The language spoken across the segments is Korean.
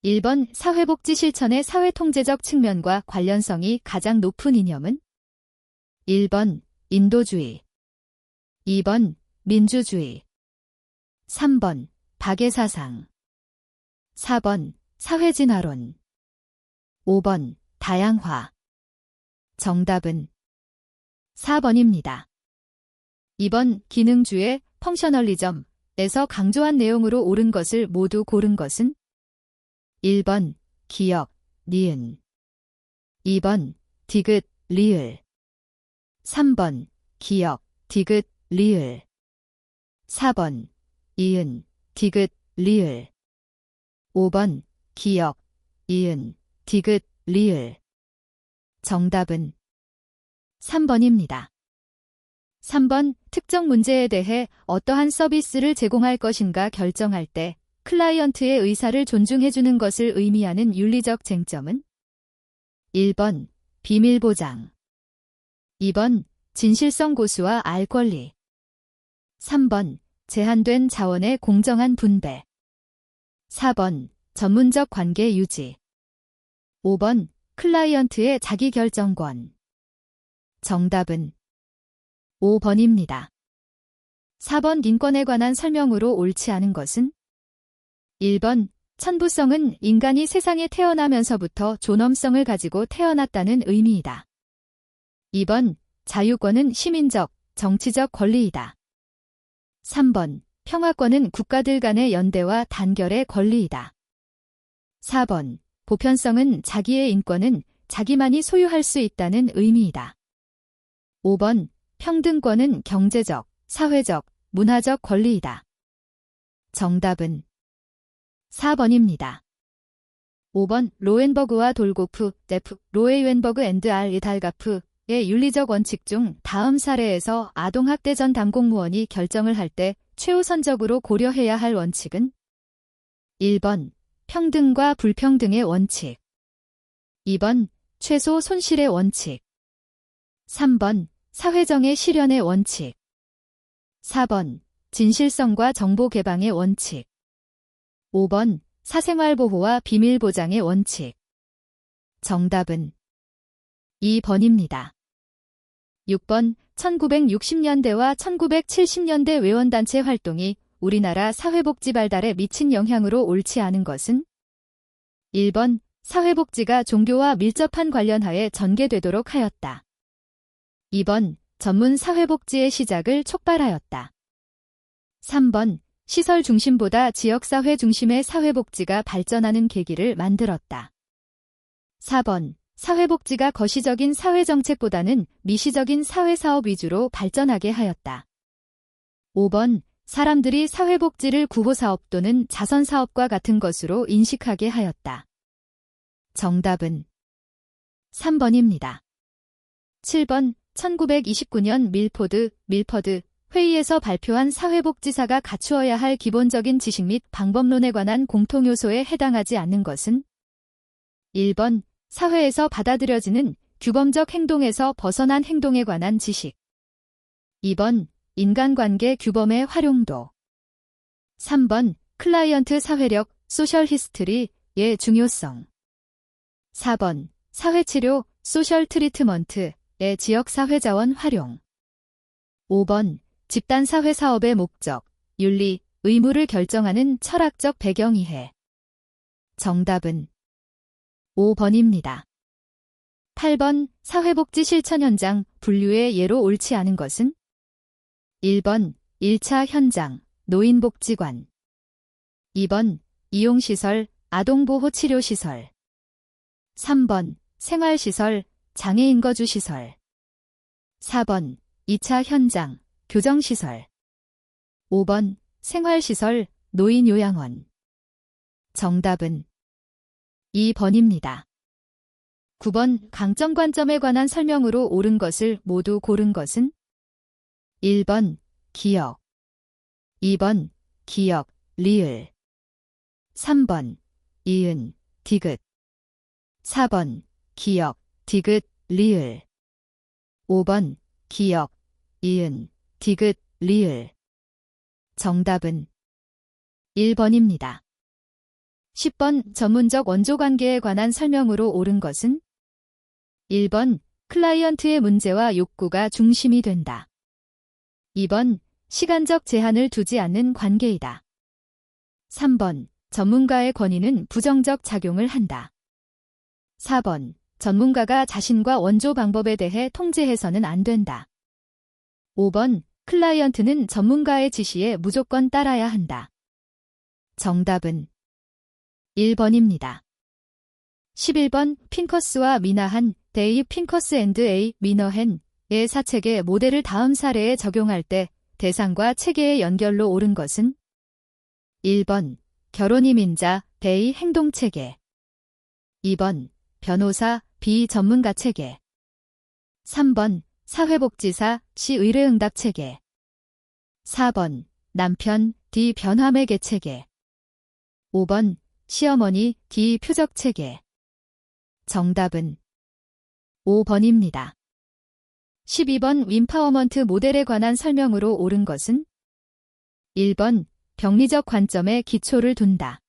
1번 사회복지 실천의 사회통제적 측면과 관련성이 가장 높은 이념은? 1번 인도주의, 2번 민주주의, 3번 박애사상, 4번 사회진화론, 5번 다양화. 정답은 4번입니다. 2번 기능주의 펑셔널리즘에서 강조한 내용으로 옳은 것을 모두 고른 것은? 1번 기역, 니은, 2번 디귿, 리을, 3번 기역, 디귿, 리을, 4번 이은, 디귿, 리을, 5번 기역, 이은, 디귿, 리을. 정답은 3번입니다. 3번 특정 문제에 대해 어떠한 서비스를 제공할 것인가 결정할 때 클라이언트의 의사를 존중해주는 것을 의미하는 윤리적 쟁점은? 1번 비밀보장, 2번 진실성 고수와 알 권리, 3번 제한된 자원의 공정한 분배, 4번 전문적 관계 유지, 5번 클라이언트의 자기결정권. 정답은 5번입니다. 4번 인권에 관한 설명으로 옳지 않은 것은? 1번 천부성은 인간이 세상에 태어나면서부터 존엄성을 가지고 태어났다는 의미이다. 2번 자유권은 시민적, 정치적 권리이다. 3번 평화권은 국가들 간의 연대와 단결의 권리이다. 4번 보편성은 자기의 인권은 자기만이 소유할 수 있다는 의미이다. 5번 평등권은 경제적, 사회적, 문화적 권리이다. 정답은 4번입니다. 5번 로엔버그와 돌고프, 데프, 로에이웬버그 앤드 알 이달가프의 윤리적 원칙 중 다음 사례에서 아동학대 전 담공무원이 결정을 할 때 최우선적으로 고려해야 할 원칙은? 1번 평등과 불평등의 원칙, 2번 최소 손실의 원칙, 3번 사회정의 실현의 원칙, 4번 진실성과 정보 개방의 원칙, 5번 사생활 보호와 비밀 보장의 원칙. 정답은 2번입니다. 6번 1960년대와 1970년대 외원단체 활동이 우리나라 사회복지 발달에 미친 영향으로 옳지 않은 것은? 1번 사회복지가 종교와 밀접한 관련하에 전개되도록 하였다. 2번 전문 사회복지의 시작을 촉발하였다. 3번 시설 중심보다 지역사회 중심의 사회복지가 발전하는 계기를 만들었다. 4번 사회복지가 거시적인 사회정책보다는 미시적인 사회사업 위주로 발전하게 하였다. 5번 사람들이 사회복지를 구호사업 또는 자선사업과 같은 것으로 인식하게 하였다. 정답은 3번입니다. 7번 1929년 밀퍼드 회의에서 발표한 사회복지사가 갖추어야 할 기본적인 지식 및 방법론에 관한 공통요소에 해당하지 않는 것은? 1번 사회에서 받아들여지는 규범적 행동에서 벗어난 행동에 관한 지식, 2번 인간관계 규범의 활용도, 3번 클라이언트 사회력 소셜 히스토리의 중요성, 4번 사회치료 소셜 트리트먼트의 지역사회자원 활용, 5번 집단사회사업의 목적, 윤리, 의무를 결정하는 철학적 배경 이해. 정답은 5번입니다. 8번 사회복지 실천 현장 분류의 예로 옳지 않은 것은? 1번 1차 현장 노인복지관, 2번 이용시설 아동보호치료시설, 3번 생활시설 장애인거주시설, 4번 2차 현장 교정시설, 5번 생활시설 노인요양원. 정답은 2번입니다. 9번 강점관점에 관한 설명으로 옳은 것을 모두 고른 것은? 1번 기역, 2번 기역, 리을, 3번 이은, 디귿, 4번 기역, 디귿, 리을, 5번 기역, 이은, 디귿, 리을. 정답은 1번입니다. 10번 전문적 원조관계에 관한 설명으로 옳은 것은 1번 클라이언트의 문제와 욕구가 중심이 된다. 2번 시간적 제한을 두지 않는 관계이다. 3번 전문가의 권위는 부정적 작용을 한다. 4번 전문가가 자신과 원조 방법에 대해 통제해서는 안 된다. 5번 클라이언트는 전문가의 지시에 무조건 따라야 한다. 정답은 1번입니다. 11번 핑커스와 미나한 데이브 핑커스 앤드 A. 미너헨의 사체계 모델을 다음 사례에 적용할 때 대상과 체계의 연결로 옳은 것은 1번 결혼이민자 대의 행동체계 2번 변호사 비전문가 체계 3번 사회복지사 시 의뢰응답 체계 4번 남편 D 변화매개 체계 5번 시어머니 D 표적 체계 정답은 5번입니다. 12번 윈파워먼트 모델에 관한 설명으로 옳은 것은 1번 병리적 관점에 기초를 둔다.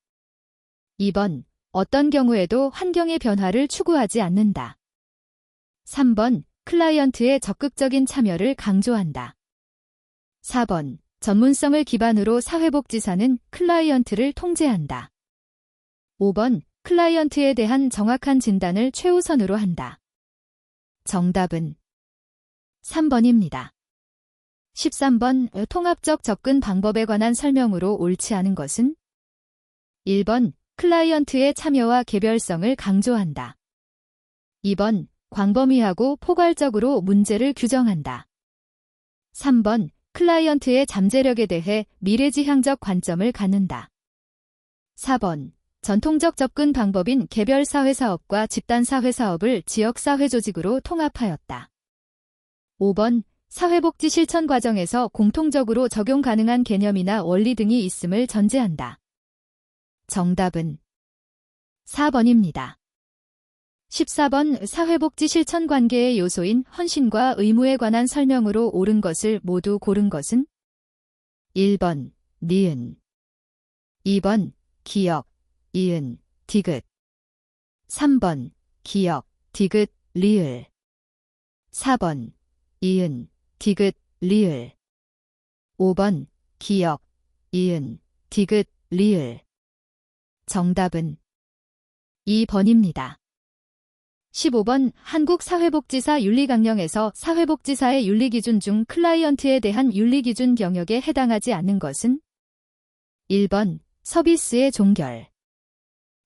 2번 어떤 경우에도 환경의 변화를 추구하지 않는다. 3번 클라이언트의 적극적인 참여를 강조한다. 4번 전문성을 기반으로 사회복지사는 클라이언트를 통제한다. 5번 클라이언트에 대한 정확한 진단을 최우선으로 한다. 정답은 3번입니다. 13번 통합적 접근 방법에 관한 설명으로 옳지 않은 것은 1번 클라이언트의 참여와 개별성을 강조한다. 2번 광범위하고 포괄적으로 문제를 규정한다. 3번 클라이언트의 잠재력에 대해 미래지향적 관점을 갖는다. 4번 전통적 접근 방법인 개별사회사업과 집단사회사업을 지역사회조직으로 통합하였다. 5번 사회복지 실천 과정에서 공통적으로 적용 가능한 개념이나 원리 등이 있음을 전제한다. 정답은 4번입니다. 14번 사회복지 실천 관계의 요소인 헌신과 의무에 관한 설명으로 옳은 것을 모두 고른 것은 1번 니은 2번 기역 이은 디귿 3번 기역 디귿 리을 4번 이은 디귿 리을 5번 기역 이은 디귿 리을 정답은 2번입니다. 15번 한국사회복지사 윤리강령에서 사회복지사의 윤리기준 중 클라이언트에 대한 윤리기준 영역에 해당하지 않는 것은 1번 서비스의 종결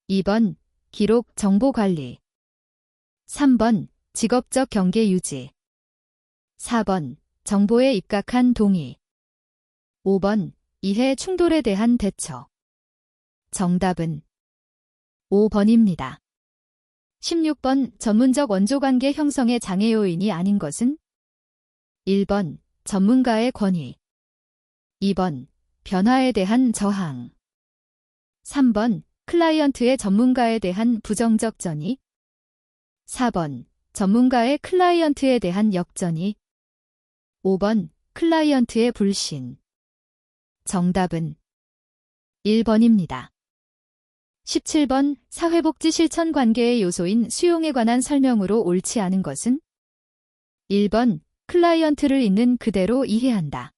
2번 기록 정보관리 3번 직업적 경계 유지 4번 정보에 입각한 동의 5번 이해 충돌에 대한 대처 정답은 5번입니다. 16번 전문적 원조관계 형성의 장애 요인이 아닌 것은 1번 전문가의 권위 2번 변화에 대한 저항 3번 클라이언트의 전문가에 대한 부정적 전이 4번 전문가의 클라이언트에 대한 역전이 5번 클라이언트의 불신 정답은 1번입니다. 17번 사회복지 실천 관계의 요소인 수용에 관한 설명으로 옳지 않은 것은 1번 클라이언트를 있는 그대로 이해한다.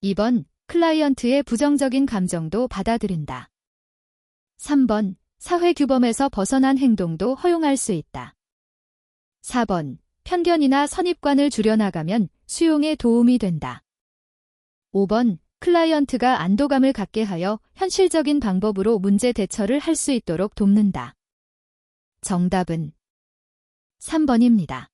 2번 클라이언트의 부정적인 감정도 받아들인다. 3번 사회규범에서 벗어난 행동도 허용할 수 있다. 4번 편견이나 선입관을 줄여나가면 수용에 도움이 된다. 5번 클라이언트가 안도감을 갖게 하여 현실적인 방법으로 문제 대처를 할 수 있도록 돕는다. 정답은 3번입니다.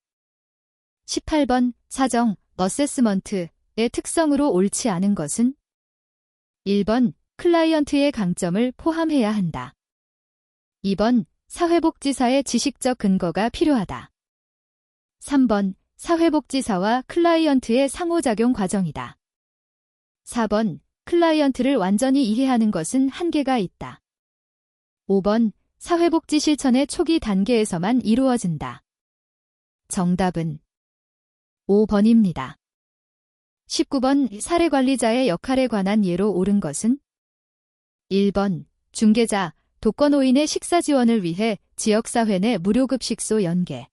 18번 사정, 어세스먼트의 특성으로 옳지 않은 것은 1번 클라이언트의 강점을 포함해야 한다. 2번 사회복지사의 지식적 근거가 필요하다. 3번 사회복지사와 클라이언트의 상호작용 과정이다. 4번 클라이언트를 완전히 이해하는 것은 한계가 있다. 5번 사회복지 실천의 초기 단계에서만 이루어진다. 정답은 5번입니다. 19번 사례관리자의 역할에 관한 예로 옳은 것은 1번 중개자, 독거노인의 식사 지원을 위해 지역사회 내 무료급식소 연계.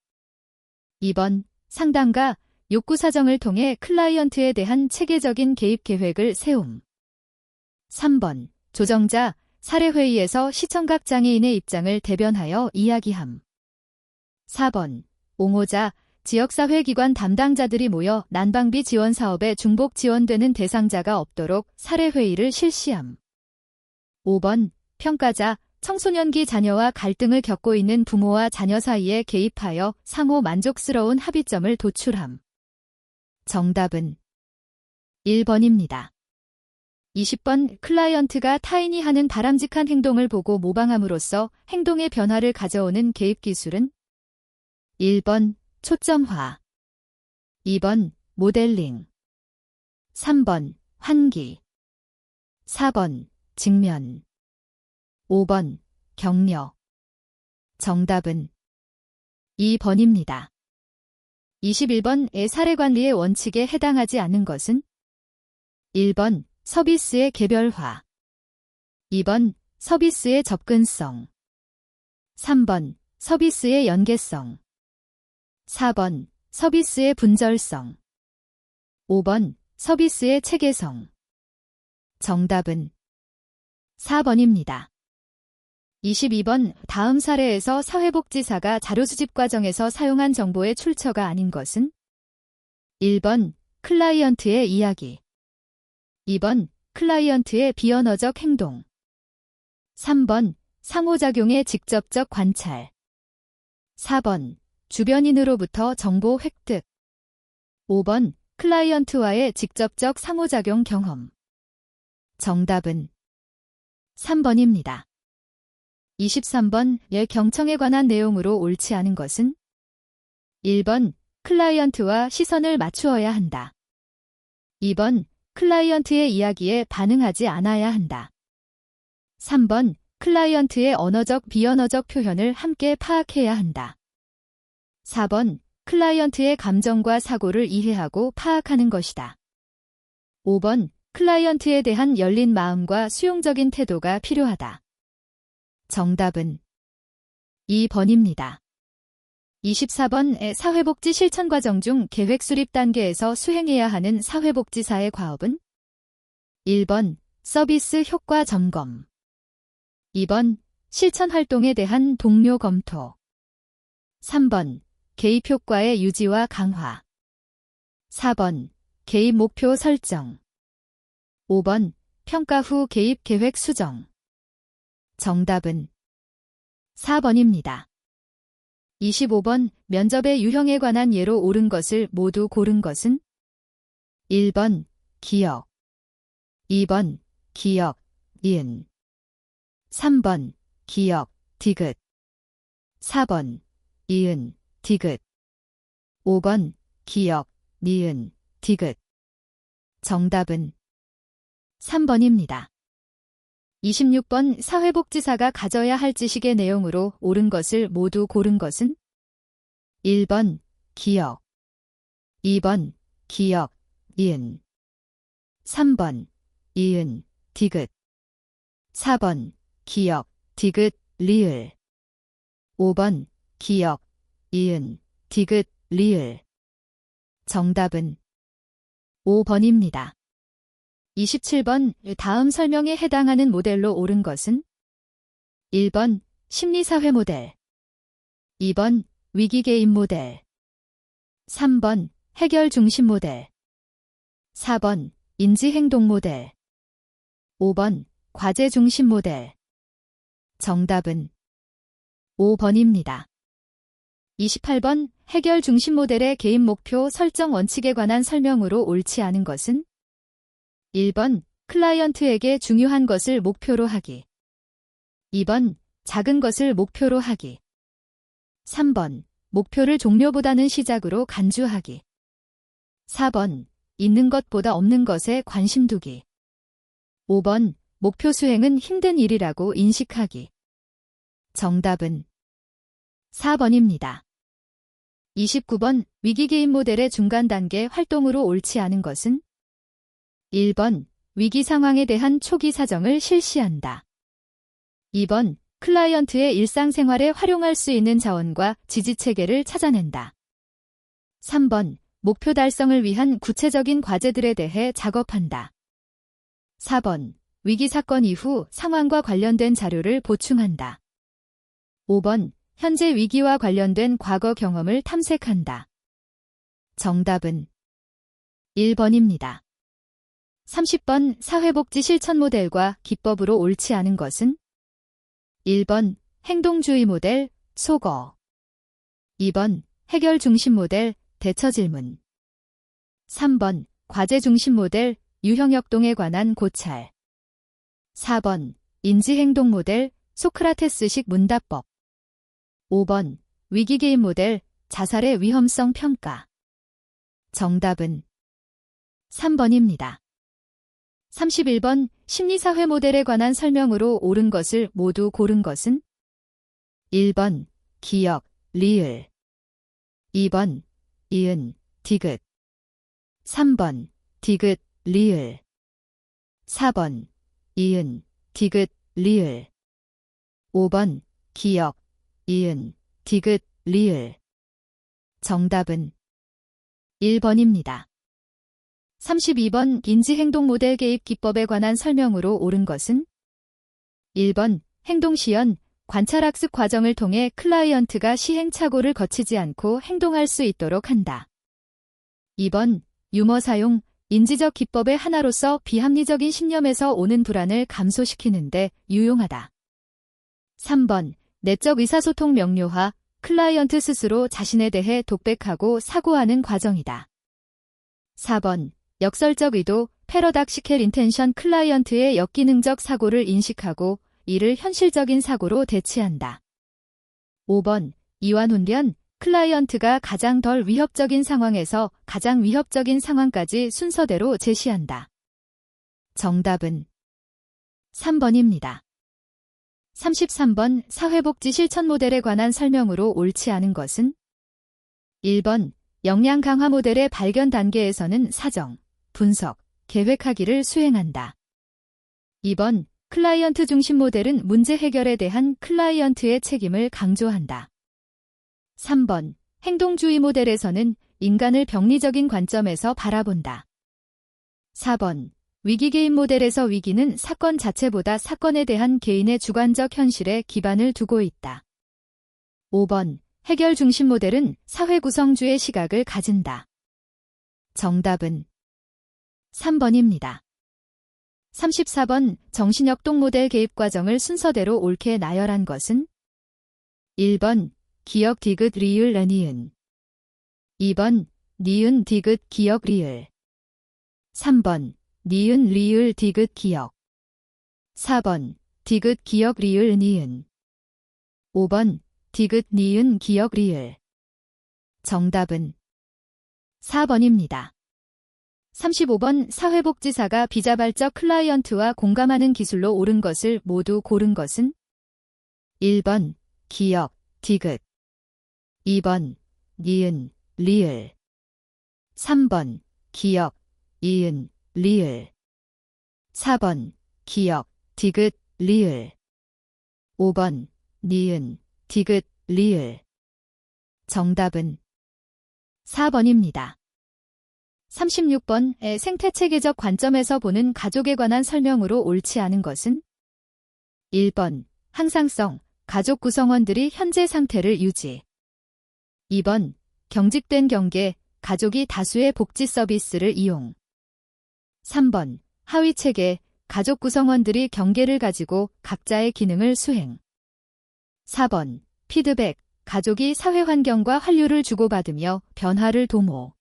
2번, 상담가, 욕구 사정을 통해 클라이언트에 대한 체계적인 개입 계획을 세움. 3번, 조정자, 사례회의에서 시청각 장애인의 입장을 대변하여 이야기함. 4번, 옹호자, 지역사회기관 담당자들이 모여 난방비 지원 사업에 중복 지원되는 대상자가 없도록 사례회의를 실시함. 5번, 평가자, 청소년기 자녀와 갈등을 겪고 있는 부모와 자녀 사이에 개입하여 상호 만족스러운 합의점을 도출함. 정답은 1번입니다. 20번, 클라이언트가 타인이 하는 바람직한 행동을 보고 모방함으로써 행동의 변화를 가져오는 개입 기술은 1번, 초점화. 2번, 모델링. 3번, 환기. 4번, 직면. 5번, 격려. 정답은 2번입니다. 21번의 사례관리의 원칙에 해당하지 않는 것은 1번, 서비스의 개별화. 2번, 서비스의 접근성. 3번, 서비스의 연계성. 4번, 서비스의 분절성. 5번, 서비스의 체계성. 정답은 4번입니다. 22번, 다음 사례에서 사회복지사가 자료수집 과정에서 사용한 정보의 출처가 아닌 것은 1번, 클라이언트의 이야기. 2번, 클라이언트의 비언어적 행동. 3번, 상호작용의 직접적 관찰. 4번, 주변인으로부터 정보 획득. 5번, 클라이언트와의 직접적 상호작용 경험. 정답은 3번입니다. 23번의 경청에 관한 내용으로 옳지 않은 것은 1번, 클라이언트와 시선을 맞추어야 한다. 2번, 클라이언트의 이야기에 반응하지 않아야 한다. 3번, 클라이언트의 언어적 비언어적 표현을 함께 파악해야 한다. 4번, 클라이언트의 감정과 사고를 이해하고 파악하는 것이다. 5번, 클라이언트에 대한 열린 마음과 수용적인 태도가 필요하다. 정답은 2번입니다. 24번의 사회복지 실천 과정 중 계획 수립 단계에서 수행해야 하는 사회복지사의 과업은 1번, 서비스 효과 점검. 2번, 실천 활동에 대한 동료 검토. 3번, 개입 효과의 유지와 강화. 4번, 개입 목표 설정. 5번, 평가 후 개입 계획 수정. 정답은 4번입니다. 25번, 면접의 유형에 관한 예로 옳은 것을 모두 고른 것은 1번, 기억. 2번, 기억, 니은. 3번, 기억, 디귿. 4번, 이은, 디귿. 5번, 기억, 니은, 디귿. 정답은 3번입니다. 26번, 사회복지사가 가져야 할 지식의 내용으로 옳은 것을 모두 고른 것은 1번, 기억. 2번, 기억, 니은. 3번, 이은, 디귿. 4번, 기억, 디귿, 리을. 5번, 기억, 이은, 디귿, 리을. 정답은 5번입니다. 27번, 다음 설명에 해당하는 모델로 옳은 것은 1번, 심리사회 모델. 2번, 위기개입 모델. 3번, 해결 중심 모델. 4번, 인지행동 모델. 5번, 과제 중심 모델. 정답은 5번입니다. 28번, 해결 중심 모델의 개입 목표 설정 원칙에 관한 설명으로 옳지 않은 것은 1번, 클라이언트에게 중요한 것을 목표로 하기. 2번, 작은 것을 목표로 하기. 3번, 목표를 종료보다는 시작으로 간주하기. 4번, 있는 것보다 없는 것에 관심 두기. 5번, 목표 수행은 힘든 일이라고 인식하기. 정답은 4번입니다. 29번, 위기개입 모델의 중간 단계 활동으로 옳지 않은 것은 1번, 위기 상황에 대한 초기 사정을 실시한다. 2번, 클라이언트의 일상생활에 활용할 수 있는 자원과 지지체계를 찾아낸다. 3번, 목표 달성을 위한 구체적인 과제들에 대해 작업한다. 4번, 위기 사건 이후 상황과 관련된 자료를 보충한다. 5번, 현재 위기와 관련된 과거 경험을 탐색한다. 정답은 1번입니다. 30번, 사회복지 실천 모델과 기법으로 옳지 않은 것은? 1번, 행동주의 모델, 속어. 2번, 해결 중심 모델, 대처 질문. 3번, 과제 중심 모델, 유형 역동에 관한 고찰. 4번, 인지행동 모델, 소크라테스식 문답법. 5번, 위기개입 모델, 자살의 위험성 평가. 정답은 3번입니다. 31번, 심리사회 모델에 관한 설명으로 옳은 것을 모두 고른 것은? 1번, 기억, 리을. 2번, 이은, 디귿. 3번, 디귿, 리을. 4번, 이은, 디귿, 리을. 5번, 기억, 이은, 디귿, 리을. 정답은 1번입니다. 32번, 인지행동 모델 개입 기법에 관한 설명으로 옳은 것은? 1번, 행동시연, 관찰학습 과정을 통해 클라이언트가 시행착오를 거치지 않고 행동할 수 있도록 한다. 2번, 유머 사용, 인지적 기법의 하나로서 비합리적인 신념에서 오는 불안을 감소시키는데 유용하다. 3번, 내적 의사소통 명료화, 클라이언트 스스로 자신에 대해 독백하고 사고하는 과정이다. 4번, 역설적 의도, 패러닥시켈 인텐션 클라이언트의 역기능적 사고를 인식하고 이를 현실적인 사고로 대체한다. 5번, 이완훈련, 클라이언트가 가장 덜 위협적인 상황에서 가장 위협적인 상황까지 순서대로 제시한다. 정답은 3번입니다. 33번, 사회복지 실천 모델에 관한 설명으로 옳지 않은 것은? 1번, 역량 강화 모델의 발견 단계에서는 사정, 분석, 계획하기를 수행한다. 2번, 클라이언트 중심 모델은 문제 해결에 대한 클라이언트의 책임을 강조한다. 3번, 행동주의 모델에서는 인간을 병리적인 관점에서 바라본다. 4번, 위기개입 모델에서 위기는 사건 자체보다 사건에 대한 개인의 주관적 현실에 기반을 두고 있다. 5번, 해결 중심 모델은 사회 구성주의 시각을 가진다. 정답은 3번입니다. 34번, 정신역동 모델 개입 과정을 순서대로 옳게 나열한 것은? 1번, 기억 디귿 리을 니은. 2번, 니은 디귿 기억 리을. 3번, 니은 리을 디귿 기억. 4번, 디귿 기억 리을 니은. 5번, 디귿 니은 기억 리을. 정답은 4번입니다. 35번, 사회복지사가 비자발적 클라이언트와 공감하는 기술로 옳은 것을 모두 고른 것은? 1번, 기억, 디귿. 2번, 니은, 리을. 3번, 기억, 이은, 리을. 4번, 기억, 디귿, 리을. 5번, 니은, 디귿, 리을. 정답은 4번입니다. 36번의 생태체계적 관점에서 보는 가족에 관한 설명으로 옳지 않은 것은? 1번, 항상성, 가족 구성원들이 현재 상태를 유지. 2번, 경직된 경계, 가족이 다수의 복지 서비스를 이용. 3번, 하위체계, 가족 구성원들이 경계를 가지고 각자의 기능을 수행. 4번, 피드백, 가족이 사회환경과 환류를 주고받으며 변화를 도모.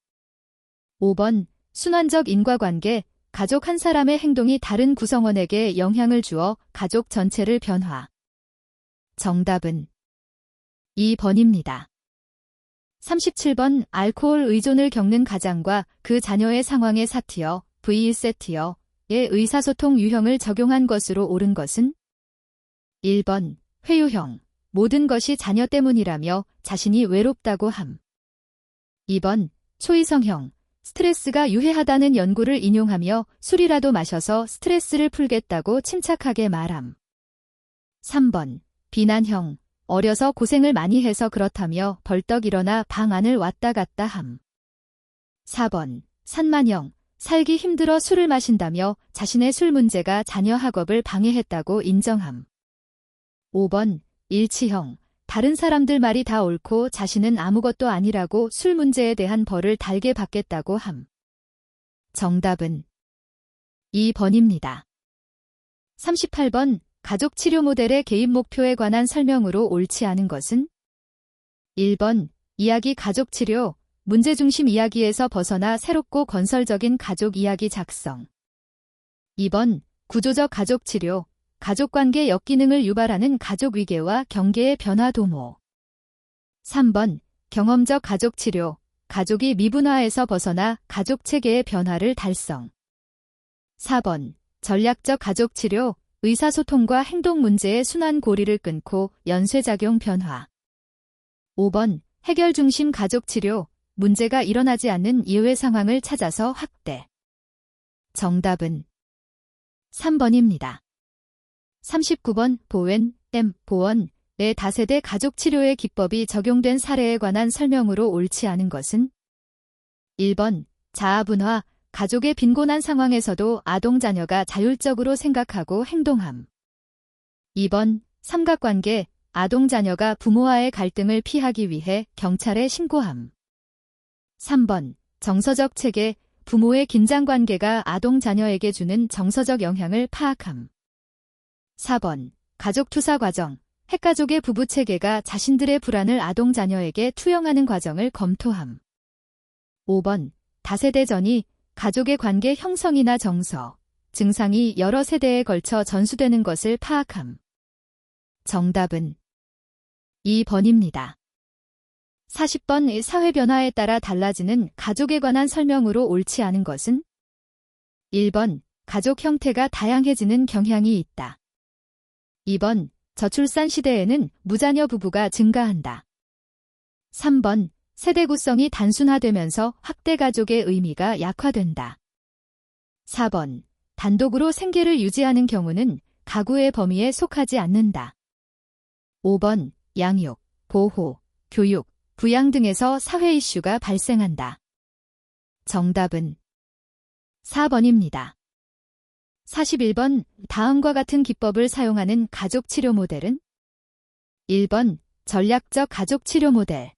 5번, 순환적 인과관계, 가족 한 사람의 행동이 다른 구성원에게 영향을 주어 가족 전체를 변화. 정답은 2번입니다. 37번, 알코올 의존을 겪는 가장과 그 자녀의 상황의 사티어, V1세티어의 의사소통 유형을 적용한 것으로 옳은 것은? 1번, 회유형, 모든 것이 자녀 때문이라며 자신이 외롭다고 함. 2번, 초이성형, 스트레스가 유해하다는 연구를 인용하며 술이라도 마셔서 스트레스를 풀겠다고 침착하게 말함. 3번, 비난형, 어려서 고생을 많이 해서 그렇다며 벌떡 일어나 방 안을 왔다 갔다 함. 4번, 산만형, 살기 힘들어 술을 마신다며 자신의 술 문제가 자녀 학업을 방해했다고 인정함. 5번, 일치형, 다른 사람들 말이 다 옳고 자신은 아무것도 아니라고 술 문제에 대한 벌을 달게 받겠다고 함. 정답은 2번입니다. 38번, 가족 치료 모델의 개인 목표에 관한 설명으로 옳지 않은 것은? 1번, 이야기 가족 치료, 문제중심 이야기에서 벗어나 새롭고 건설적인 가족 이야기 작성. 2번, 구조적 가족 치료, 가족관계 역기능을 유발하는 가족 위계와 경계의 변화 도모. 3번, 경험적 가족 치료, 가족이 미분화에서 벗어나 가족 체계의 변화를 달성. 4번, 전략적 가족 치료, 의사소통과 행동 문제의 순환 고리를 끊고 연쇄작용 변화. 5번, 해결 중심 가족 치료, 문제가 일어나지 않는 예외 상황을 찾아서 확대. 정답은 3번입니다. 39번, 보웬, 보원, 내 다세대 가족 치료의 기법이 적용된 사례에 관한 설명으로 옳지 않은 것은? 1번, 자아분화, 가족의 빈곤한 상황에서도 아동 자녀가 자율적으로 생각하고 행동함. 2번, 삼각관계, 아동 자녀가 부모와의 갈등을 피하기 위해 경찰에 신고함. 3번, 정서적 체계, 부모의 긴장관계가 아동 자녀에게 주는 정서적 영향을 파악함. 4번, 가족투사 과정, 핵가족의 부부체계가 자신들의 불안을 아동 자녀에게 투영하는 과정을 검토함. 5번, 다세대 전이, 가족의 관계 형성이나 정서, 증상이 여러 세대에 걸쳐 전수되는 것을 파악함. 정답은 2번입니다. 40번, 사회 변화에 따라 달라지는 가족에 관한 설명으로 옳지 않은 것은? 1번, 가족 형태가 다양해지는 경향이 있다. 2번, 저출산 시대에는 무자녀 부부가 증가한다. 3번, 세대 구성이 단순화되면서 확대 가족의 의미가 약화된다. 4번, 단독으로 생계를 유지하는 경우는 가구의 범위에 속하지 않는다. 5번, 양육, 보호, 교육, 부양 등에서 사회 이슈가 발생한다. 정답은 4번입니다. 41번, 다음과 같은 기법을 사용하는 가족 치료 모델은? 1번, 전략적 가족 치료 모델.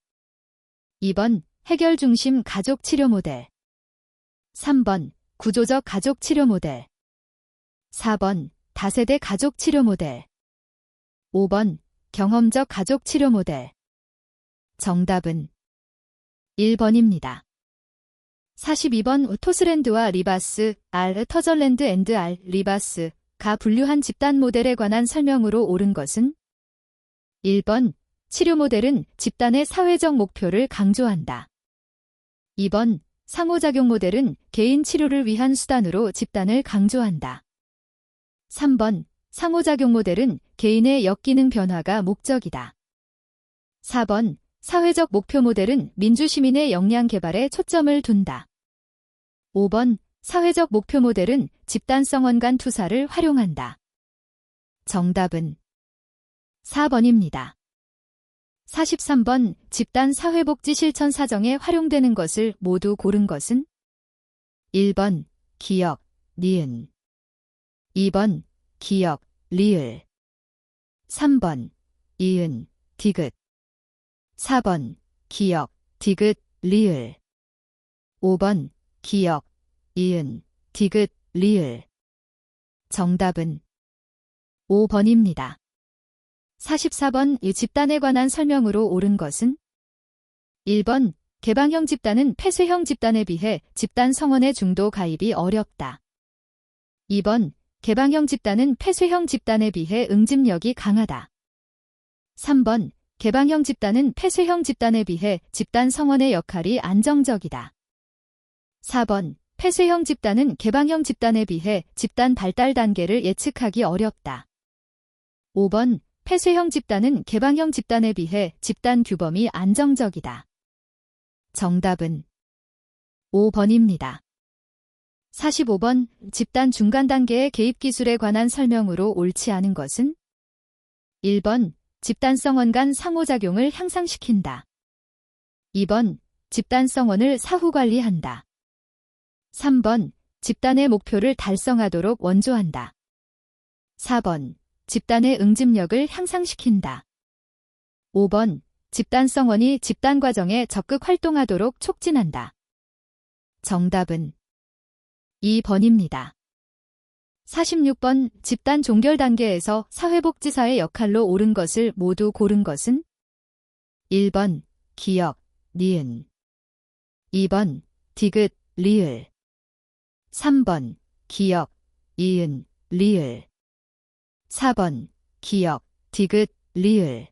2번, 해결 중심 가족 치료 모델. 3번, 구조적 가족 치료 모델. 4번, 다세대 가족 치료 모델. 5번, 경험적 가족 치료 모델. 정답은 1번입니다. 42번, 토스랜드와 리바스, 터절랜드 앤드 리바스가 분류한 집단 모델에 관한 설명으로 옳은 것은? 1번, 치료 모델은 집단의 사회적 목표를 강조한다. 2번, 상호작용 모델은 개인 치료를 위한 수단으로 집단을 강조한다. 3번, 상호작용 모델은 개인의 역기능 변화가 목적이다. 4번, 사회적 목표 모델은 민주시민의 역량 개발에 초점을 둔다. 5번, 사회적 목표 모델은 집단성 원간 투사를 활용한다. 정답은 4번입니다. 43번, 집단 사회복지 실천 사정에 활용되는 것을 모두 고른 것은? 1번, 기역, 니은. 2번, 기역, 리을. 3번, 이은, 디귿. 4번, 기역, 디귿, 리을. 5번, 기역, 이은, 디귿, 리을. 정답은 5번입니다. 44번, 이 집단에 관한 설명으로 옳은 것은? 1번, 개방형 집단은 폐쇄형 집단에 비해 집단 성원의 중도 가입이 어렵다. 2번, 개방형 집단은 폐쇄형 집단에 비해 응집력이 강하다. 3번, 개방형 집단은 폐쇄형 집단에 비해 집단 성원의 역할이 안정적이다. 4번, 폐쇄형 집단은 개방형 집단에 비해 집단 발달 단계를 예측하기 어렵다. 5번, 폐쇄형 집단은 개방형 집단에 비해 집단 규범이 안정적이다. 정답은 5번입니다. 45번, 집단 중간 단계의 개입 기술에 관한 설명으로 옳지 않은 것은? 1번, 집단성원 간 상호작용을 향상시킨다. 2번, 집단성원을 사후관리한다. 3번, 집단의 목표를 달성하도록 원조한다. 4번, 집단의 응집력을 향상시킨다. 5번, 집단성원이 집단 과정에 적극 활동하도록 촉진한다. 정답은 2번입니다. 46번, 집단 종결 단계에서 사회복지사의 역할로 옳은 것을 모두 고른 것은? 1번, 기역, 니은. 2번, 디귿, 리을. 3번, 기역, 이은, 리을. 4번, 기역, 디귿, 리을.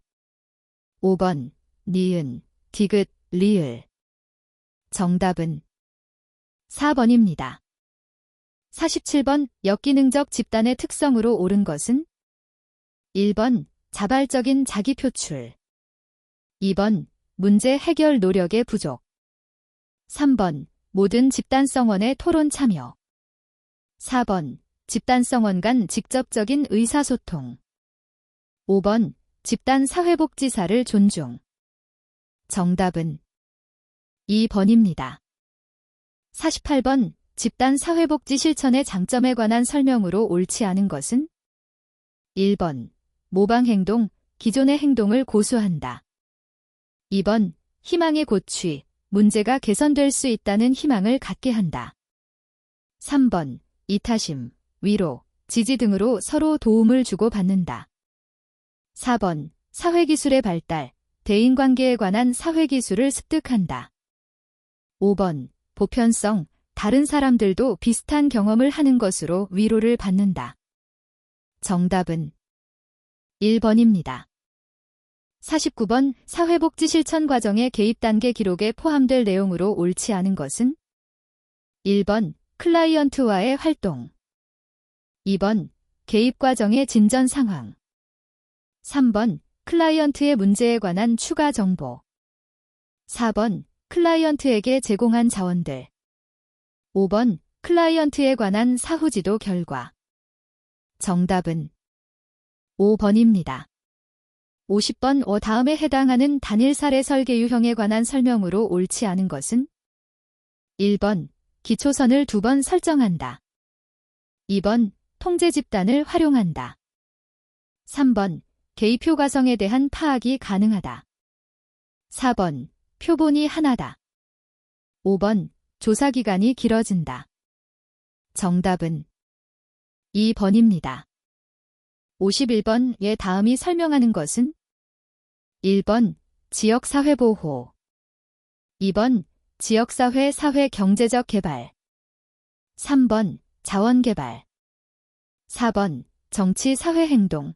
5번, 니은, 디귿, 리을. 정답은 4번입니다. 47번, 역기능적 집단의 특성으로 옳은 것은? 1번, 자발적인 자기 표출. 2번, 문제 해결 노력의 부족. 3번, 모든 집단성원의 토론 참여. 4번, 집단성원 간 직접적인 의사소통. 5번, 집단 사회복지사를 존중. 정답은 2번입니다. 48번, 집단 사회복지 실천의 장점에 관한 설명으로 옳지 않은 것은? 1번, 모방행동, 기존의 행동을 고수한다. 2번, 희망의 고취, 문제가 개선될 수 있다는 희망을 갖게 한다. 3번, 이타심, 위로, 지지 등으로 서로 도움을 주고받는다. 4번, 사회기술의 발달, 대인관계에 관한 사회기술을 습득한다. 5번, 보편성, 다른 사람들도 비슷한 경험을 하는 것으로 위로를 받는다. 정답은 1번입니다. 49번, 사회복지 실천 과정의 개입 단계 기록에 포함될 내용으로 옳지 않은 것은? 1번, 클라이언트와의 활동. 2번, 개입 과정의 진전 상황. 3번, 클라이언트의 문제에 관한 추가 정보. 4번, 클라이언트에게 제공한 자원들. 5번, 클라이언트에 관한 사후지도 결과. 정답은 5번입니다. 50번, 다음에 해당하는 단일 사례 설계 유형에 관한 설명으로 옳지 않은 것은? 1번, 기초선을 2번 설정한다. 2번, 통제 집단을 활용한다. 3번, 개입표 과정에 대한 파악이 가능하다. 4번, 표본이 하나다. 5번, 조사기간이 길어진다. 정답은 2번입니다. 51번, 다음이 설명하는 것은? 1번, 지역사회보호. 2번, 지역사회 사회 경제적 개발. 3번, 자원개발. 4번, 정치사회행동.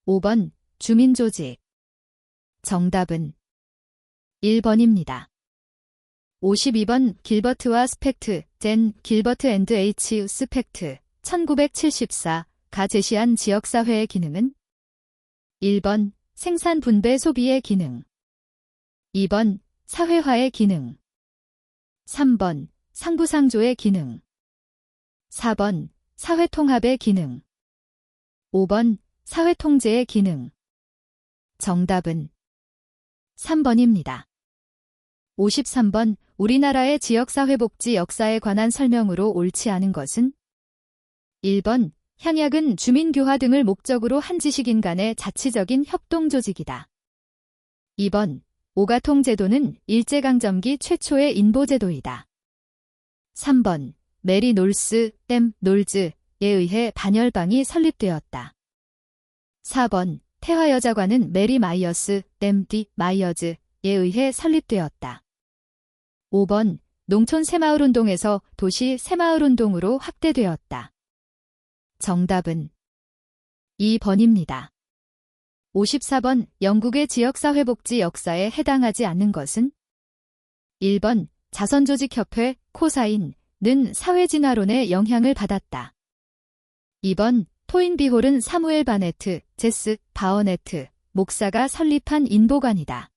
5번, 주민조직. 정답은 1번입니다. 52번, 길버트와 스펙트, 젠, 길버트 앤드 H. 스펙트, 1974가 제시한 지역사회의 기능은? 1번, 생산 분배 소비의 기능. 2번, 사회화의 기능. 3번, 상부상조의 기능. 4번, 사회통합의 기능. 5번, 사회통제의 기능. 정답은 3번입니다. 53번, 우리나라의 지역사회복지 역사에 관한 설명으로 옳지 않은 것은? 1번, 향약은 주민교화 등을 목적으로 한 지식인 간의 자치적인 협동조직이다. 2번, 오가통제도는 일제강점기 최초의 인보제도이다. 3번, 메리 놀스, 댐, 놀즈에 의해 반열방이 설립되었다. 4번, 태화여자관은 메리 마이어스, 댐, 디, 마이어즈에 의해 설립되었다. 5번, 농촌 새마을운동에서 도시 새마을운동으로 확대되었다. 정답은 2번입니다. 54번, 영국의 지역사회복지 역사에 해당하지 않는 것은? 1번, 자선조직협회, 코사인은 사회진화론의 영향을 받았다. 2번, 토인비홀은 사무엘 바네트, 제스, 바어네트, 목사가 설립한 인보관이다.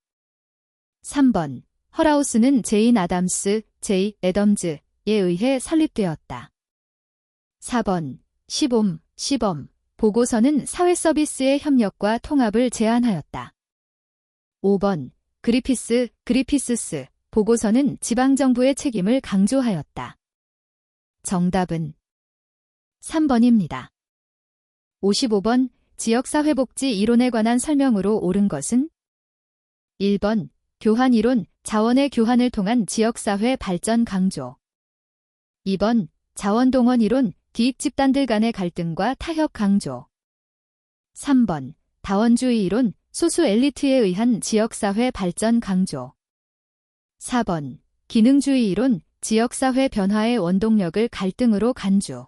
3번, 헐하우스는 제인 아담스, 제이 애덤즈에 의해 설립되었다. 4번, 시범 보고서는 사회 서비스의 협력과 통합을 제안하였다. 5번 그리피스스 보고서는 지방정부의 책임을 강조하였다. 정답은 3번입니다. 55번 지역사회복지 이론에 관한 설명으로 옳은 것은 1번 교환이론, 자원의 교환을 통한 지역사회 발전 강조. 2번 자원동원이론, 기익집단들 간의 갈등과 타협 강조. 3번 다원주의 이론, 소수 엘리트에 의한 지역사회 발전 강조. 4번 기능주의 이론, 지역사회 변화의 원동력을 갈등으로 간주.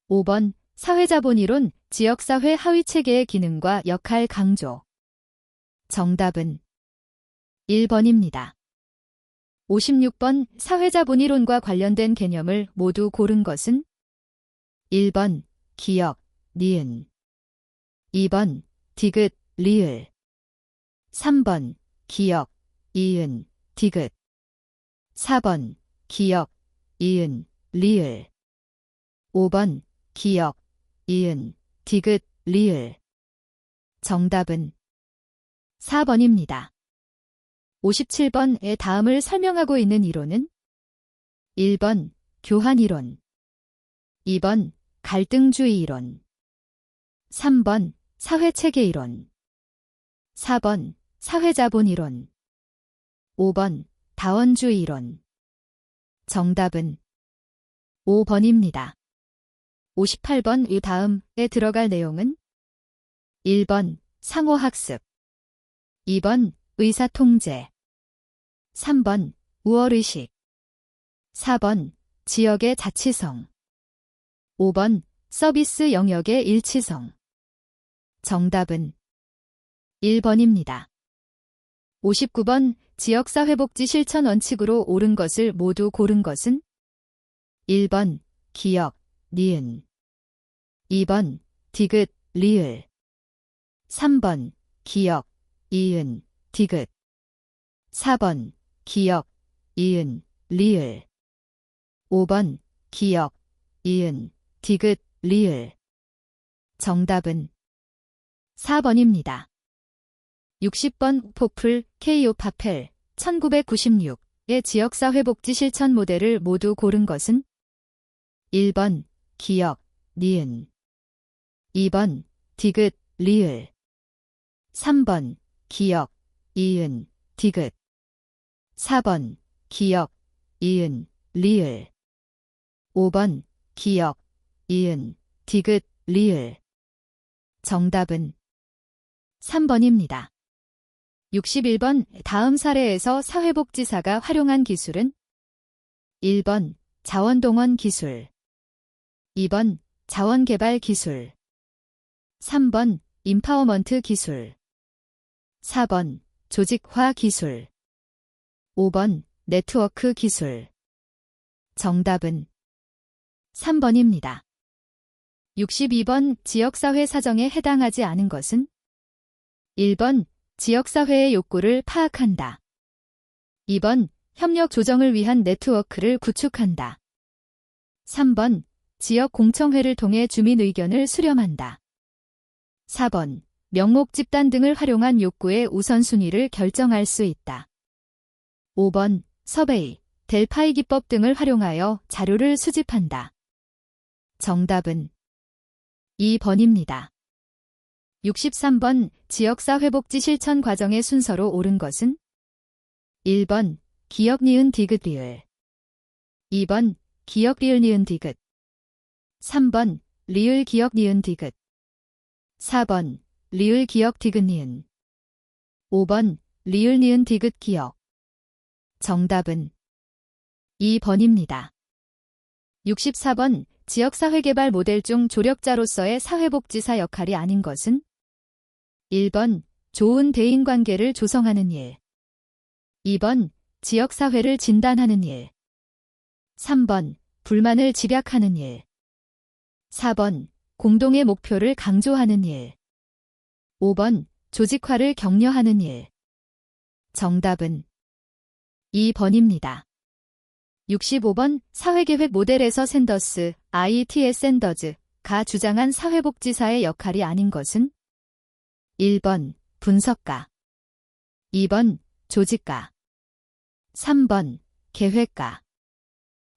5번 사회자본이론, 지역사회 하위체계의 기능과 역할 강조. 정답은 1번입니다. 56번 사회자본이론과 관련된 개념을 모두 고른 것은 1번 기역, 니은 2번 디귿, 리을 3번 기역, 이은, 디귿 4번 기역, 이은, 리을 5번 기역, 이은, 디귿, 리을 정답은 4번입니다. 57번의 다음을 설명하고 있는 이론은 1번 교환이론 2번 갈등주의 이론 3번 사회체계이론 4번 사회자본이론 5번 다원주의이론 정답은 5번입니다. 58번 이 다음에 들어갈 내용은 1번 상호학습 2번 의사통제 3번 우월의식 4번 지역의 자치성 5번 서비스 영역의 일치성 정답은 1번입니다. 59번 지역사회복지 실천 원칙으로 옳은 것을 모두 고른 것은 1번 기역, 니은 2번 디귿, 리을 3번 기역, 이은, 디귿 4번 기역, 이은, 리을 5번 기역, 이은, 디귿, 리을 정답은 4번입니다. 60번 포플, 케이오파펠, 1996의 지역사회복지 실천 모델을 모두 고른 것은 1번 기역, 니은 2번 디귿, 리을 3번 기역, 이은, 디귿 4번 기역, 이은, 리을 5번 기역, 이은, 디귿, 리을 정답은 3번입니다. 61번 다음 사례에서 사회복지사가 활용한 기술은 1번 자원동원 기술 2번 자원개발 기술 3번 임파워먼트 기술 4번 조직화 기술 5번 네트워크 기술 정답은 3번입니다. 62번 지역사회 사정에 해당하지 않은 것은 1번 지역사회의 욕구를 파악한다. 2번 협력 조정을 위한 네트워크를 구축한다. 3번 지역 공청회를 통해 주민 의견을 수렴한다. 4번 명목 집단 등을 활용한 욕구의 우선순위를 결정할 수 있다. 5번 서베이, 델파이 기법 등을 활용하여 자료를 수집한다. 정답은 2번입니다. 63번 지역사회복지 실천 과정의 순서로 옳은 것은 1번 기역 니은 디귿 리을 2번 기역 리을 니은 디귿 3번 리을 기역 니은 디귿 4번 리을 기역 디귿 니은 5번 리을 니은 디귿 기역 정답은 2번입니다. 64번 지역사회개발 모델 중 조력자로서의 사회복지사 역할이 아닌 것은 1번 좋은 대인관계를 조성하는 일 2번 지역사회를 진단하는 일 3번 불만을 집약하는 일 4번 공동의 목표를 강조하는 일 5번 조직화를 격려하는 일 정답은 2번입니다. 65번 사회계획 모델에서 샌더스, I.T.S. 샌더즈, 가 주장한 사회복지사의 역할이 아닌 것은? 1번 분석가, 2번 조직가, 3번 계획가,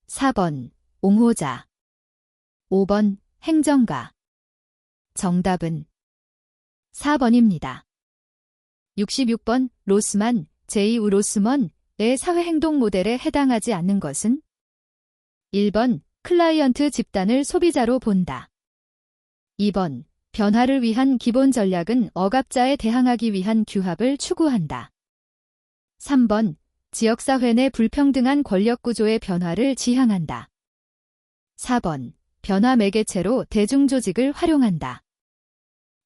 4번 옹호자, 5번 행정가. 정답은 4번입니다. 66번 로스만, 제2우 로스먼의 사회행동 모델에 해당하지 않는 것은? 1번 클라이언트 집단을 소비자로 본다. 2번 변화를 위한 기본 전략은 억압자에 대항하기 위한 규합을 추구한다. 3번 지역사회 내 불평등한 권력구조의 변화를 지향한다. 4번 변화 매개체로 대중조직을 활용한다.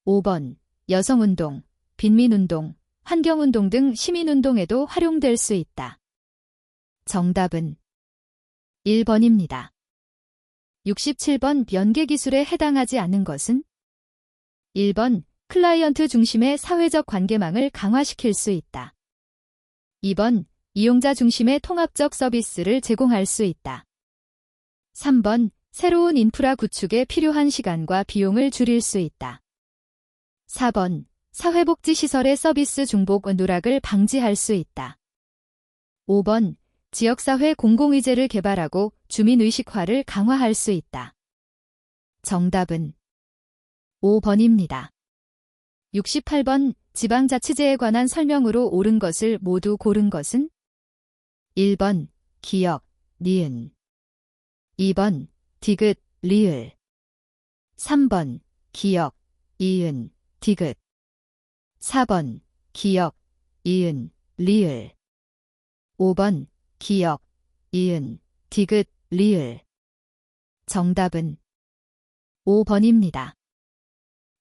5번 여성운동, 빈민운동, 환경운동 등 시민운동에도 활용될 수 있다. 정답은 1번입니다. 67번 연계기술에 해당하지 않는 것은? 1번 클라이언트 중심의 사회적 관계망을 강화시킬 수 있다. 2번 이용자 중심의 통합적 서비스를 제공할 수 있다. 3번 새로운 인프라 구축에 필요한 시간과 비용을 줄일 수 있다. 4번 사회복지시설의 서비스 중복 누락을 방지할 수 있다. 5번 지역사회 공공의제를 개발하고 주민의식화를 강화할 수 있다. 정답은 5번입니다. 68번 지방자치제에 관한 설명으로 옳은 것을 모두 고른 것은? 1번 기역, 니은, 2번 디귿, 리을, 3번 기역, 이은, 디귿, 4번 기역, 이은, 리을, 5번 기역, 이은, 디귿, 리을. 정답은 5번입니다.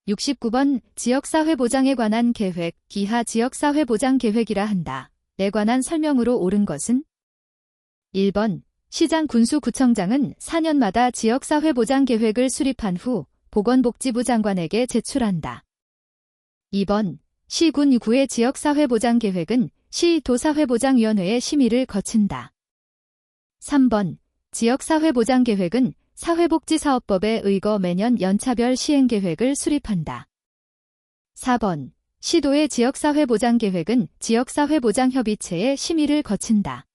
69번 지역사회보장에 관한 계획, 기하 지역사회보장계획이라 한다. 에 관한 설명으로 옳은 것은? 1번 시장 군수구청장은 4년마다 지역사회보장계획을 수립한 후 보건복지부 장관에게 제출한다. 2번 시군 구의 지역사회보장계획은 시도사회보장위원회의 심의를 거친다. 3번 지역사회보장계획은 사회복지사업법에 의거 매년 연차별 시행계획을 수립한다. 4번 시도의 지역사회보장계획은 지역사회보장협의체의 심의를 거친다.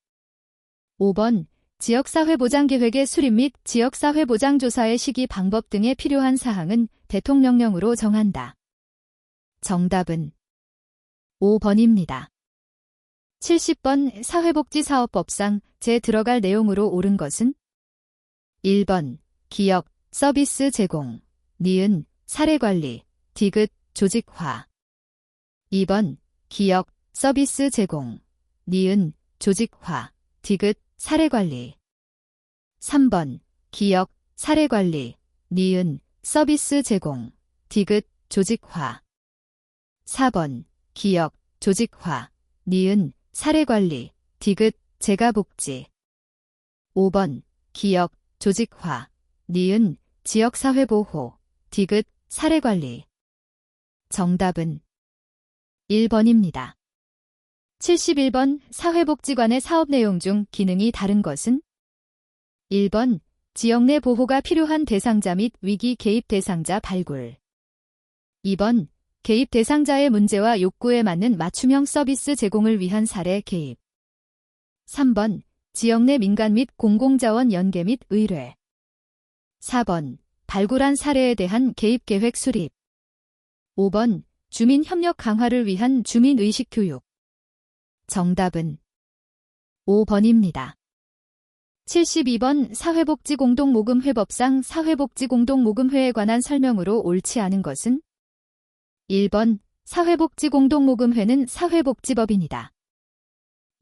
5번 지역사회보장계획의 수립 및 지역사회보장조사의 시기 방법 등에 필요한 사항은 대통령령으로 정한다. 정답은 5번입니다. 70번 사회복지사업법상 제 들어갈 내용으로 옳은 것은? 1번 기역, 서비스 제공, 니은, 사례관리, 디귿, 조직화. 2번 기역, 서비스 제공, 니은, 조직화, 디귿, 사례관리. 3번 기역, 사례관리, 니은, 서비스 제공, 디귿, 조직화. 4번 기역, 조직화, 니은, 사례관리, 디귿, 재가복지. 5번 기역, 조직화, 니은, 지역사회보호, 디귿, 사례관리. 정답은 1번입니다. 71번 사회복지관의 사업 내용 중 기능이 다른 것은? 1번 지역 내 보호가 필요한 대상자 및 위기 개입 대상자 발굴. 2번 개입 대상자의 문제와 욕구에 맞는 맞춤형 서비스 제공을 위한 사례 개입. 3번 지역 내 민간 및 공공자원 연계 및 의뢰. 4번 발굴한 사례에 대한 개입계획 수립. 5번 주민협력 강화를 위한 주민의식 교육. 정답은 5번입니다. 72번 사회복지공동모금회법상 사회복지공동모금회에 관한 설명으로 옳지 않은 것은? 1번 사회복지공동모금회는 사회복지법인이다.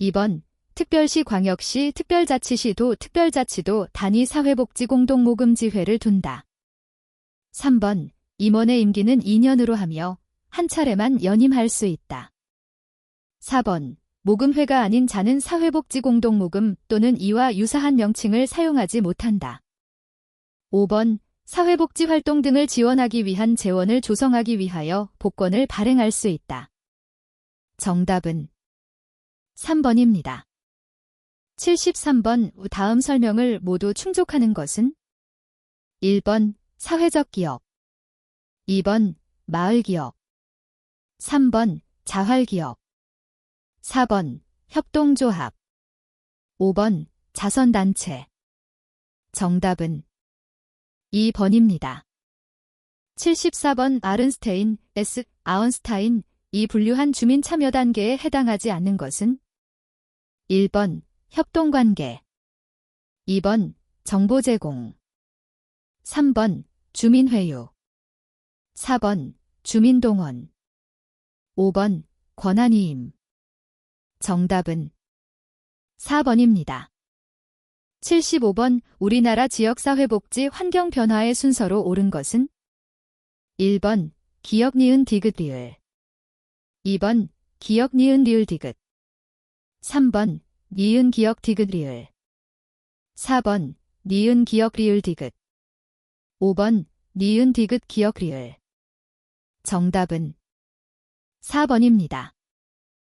2번 특별시, 광역시, 특별자치시도, 특별자치도 단위 사회복지공동모금지회를 둔다. 3번 임원의 임기는 2년으로 하며 한 차례만 연임할 수 있다. 4번 모금회가 아닌 자는 사회복지공동모금 또는 이와 유사한 명칭을 사용하지 못한다. 5번 사회복지활동 등을 지원하기 위한 재원을 조성하기 위하여 복권을 발행할 수 있다. 정답은 3번입니다. 73번 다음 설명을 모두 충족하는 것은? 1번 사회적 기업. 2번 마을기업. 3번 자활기업. 4번 협동조합. 5번 자선단체. 정답은 2번입니다. 74번 아른스테인, 아언스타인, 이 분류한 주민 참여 단계에 해당하지 않는 것은 1번 협동관계. 2번 정보 제공. 3번 주민회유. 4번 주민동원. 5번 권한위임. 정답은 4번입니다. 75번 우리나라 지역사회복지 환경 변화의 순서로 옳은 것은 1번 기역 니은 디귿 리을. 2번 기역 니은 리을 디귿. 3번 니은 기역 디귿 리을. 4번 니은 기역 리을 디귿. 5번 니은 디귿 기역 리을. 정답은 4번입니다.